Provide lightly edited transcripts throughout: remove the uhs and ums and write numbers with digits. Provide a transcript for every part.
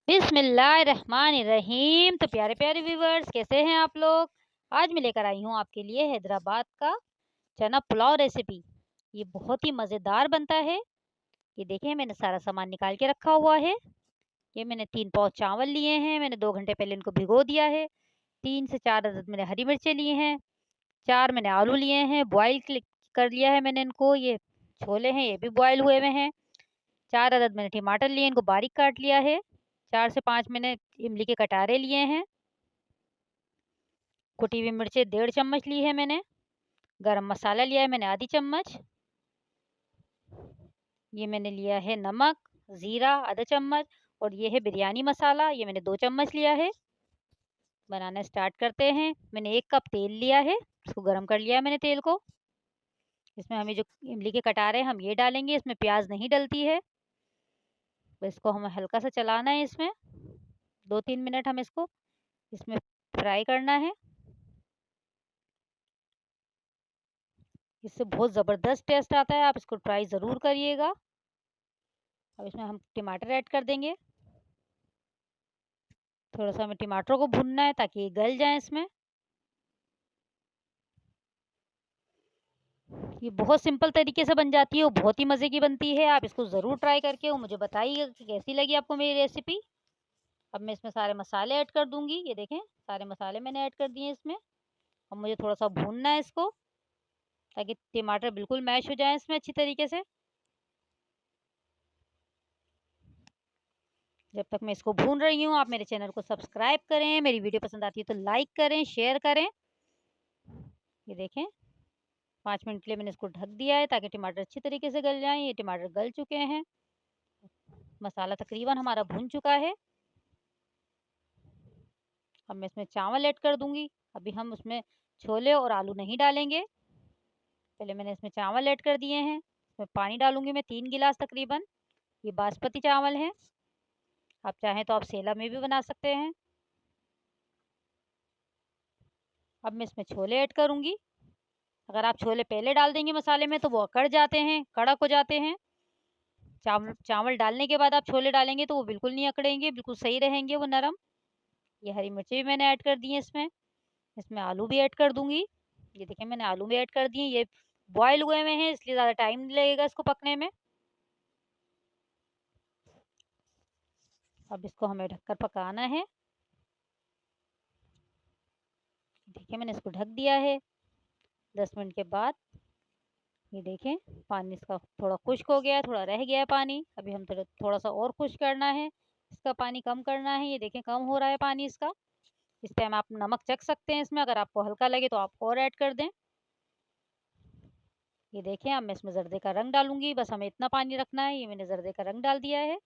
बिस्मिल्लाहिर्रहमानिर्रहीम। तो प्यारे प्यारे व्यूवर्स, कैसे हैं आप लोग। आज मैं लेकर आई हूँ आपके लिए हैदराबाद का चना पुलाव रेसिपी। ये बहुत ही मज़ेदार बनता है। ये देखिए, मैंने सारा सामान निकाल के रखा हुआ है। ये मैंने 3 पाव चावल लिए हैं। मैंने 2 घंटे पहले इनको भिगो दिया है। 3 से 4 अदद मैंने हरी मिर्चें लिए हैं। 4 मैंने आलू लिए हैं, बॉयल कर लिया है मैंने इनको। ये छोले हैं, ये भी बॉयल हुए हुए हैं। 4 अदद मैंने टमाटर लिए, इनको बारीक काट लिया है। 4 से 5 मैंने इमली के कटारे लिए हैं। कुटी हुई मिर्चें 1.5 चम्मच ली है मैंने। गरम मसाला लिया है मैंने आधी चम्मच। ये मैंने लिया है नमक, ज़ीरा आधा चम्मच। और ये है बिरयानी मसाला, ये मैंने 2 चम्मच लिया है। बनाना स्टार्ट करते हैं। मैंने 1 कप तेल लिया है, इसको गरम कर लिया है मैंने तेल को। इसमें हमें जो इमली के कटारे हैं हम ये डालेंगे, इसमें प्याज नहीं डलती है। बस इसको हमें हल्का सा चलाना है। इसमें 2-3 मिनट हम इसको इसमें फ्राई करना है। इससे बहुत ज़बरदस्त टेस्ट आता है, आप इसको ट्राई ज़रूर करिएगा। अब इसमें हम टमाटर ऐड कर देंगे। थोड़ा-सा हमें टमाटरों को भूनना है ताकि ये गल जाएँ इसमें। ये बहुत सिंपल तरीके से बन जाती है और बहुत ही मज़े की बनती है। आप इसको ज़रूर ट्राई करके और मुझे बताइएगा कि कैसी लगी आपको मेरी रेसिपी। अब मैं इसमें सारे मसाले ऐड कर दूँगी। ये देखें, सारे मसाले मैंने ऐड कर दिए इसमें। अब मुझे थोड़ा-सा भूनना है इसको, ताकि टमाटर बिल्कुल मैश हो जाएँ इसमें अच्छी तरीके से। जब तक मैं इसको भून रही हूँ, आप मेरे चैनल को सब्सक्राइब करें, मेरी वीडियो पसंद आती है तो लाइक करें, शेयर करें। ये देखें, 5 मिनट के लिए मैंने इसको ढक दिया है ताकि टमाटर अच्छी तरीके से गल जाएँ। ये टमाटर गल चुके हैं। मसाला तकरीबन हमारा भुन चुका है। अब मैं इसमें चावल ऐड कर दूँगी। अभी हम उसमें छोले और आलू नहीं डालेंगे। पहले मैंने इसमें चावल ऐड कर दिए हैं। इसमें पानी डालूँगी मैं 3 गिलास तकरीबन। ये बासमती चावल हैं। आप चाहें तो आप सेला में भी बना सकते हैं। अब मैं इसमें छोले ऐड करूँगी। अगर आप छोले पहले डाल देंगे मसाले में तो वो अकड़ जाते हैं, कड़क हो जाते हैं। चावल चावल डालने के बाद आप छोले डालेंगे तो वो बिल्कुल नहीं अकड़ेंगे, बिल्कुल सही रहेंगे वो नरम। ये हरी मिर्ची भी मैंने ऐड कर दी है इसमें। इसमें आलू भी ऐड कर दूँगी। ये देखिए, मैंने आलू भी ऐड कर दिए। ये बॉयल हुए हुए हैं इसलिए ज़्यादा टाइम नहीं लगेगा इसको पकने में। अब इसको हमें ढककर पकाना है। देखिए, मैंने इसको ढक दिया है। 10 मिनट के बाद ये देखें, पानी इसका थोड़ा खुश्क हो गया है, थोड़ा रह गया है पानी। अभी हम थोड़ा-सा और खुश्क करना है, इसका पानी कम करना है। ये देखें, कम हो रहा है पानी इसका। इस टाइम आप नमक चख सकते हैं इसमें, अगर आपको हल्का लगे तो आप और ऐड कर दें। ये देखें, अब मैं इसमें ज़र्दे का रंग डालूँगी। बस हमें इतना पानी रखना है। ये मैंने ज़र्दे का रंग डाल दिया है।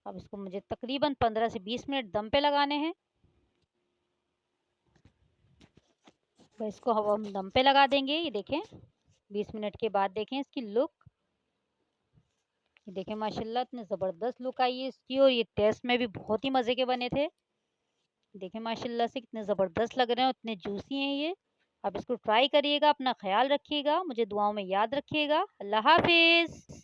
अब इसको मुझे तकरीबन 15 से 20 मिनट दम पे लगाने हैं। तो इसको अब हम दम पे लगा देंगे। ये देखें, 20 मिनट के बाद देखें इसकी लुक। ये देखें, माशाल्लाह इतनी ज़बरदस्त लुक आई है इसकी और ये टेस्ट में भी बहुत ही मज़े के बने थे। देखें, माशाल्लाह से कितने ज़बरदस्त लग रहे हैं, इतने जूसी हैं ये। आप इसको ट्राई करिएगा, अपना ख़्याल रखिएगा, मुझे दुआओं में याद रखिएगा। अल्लाह हाफ़िज़।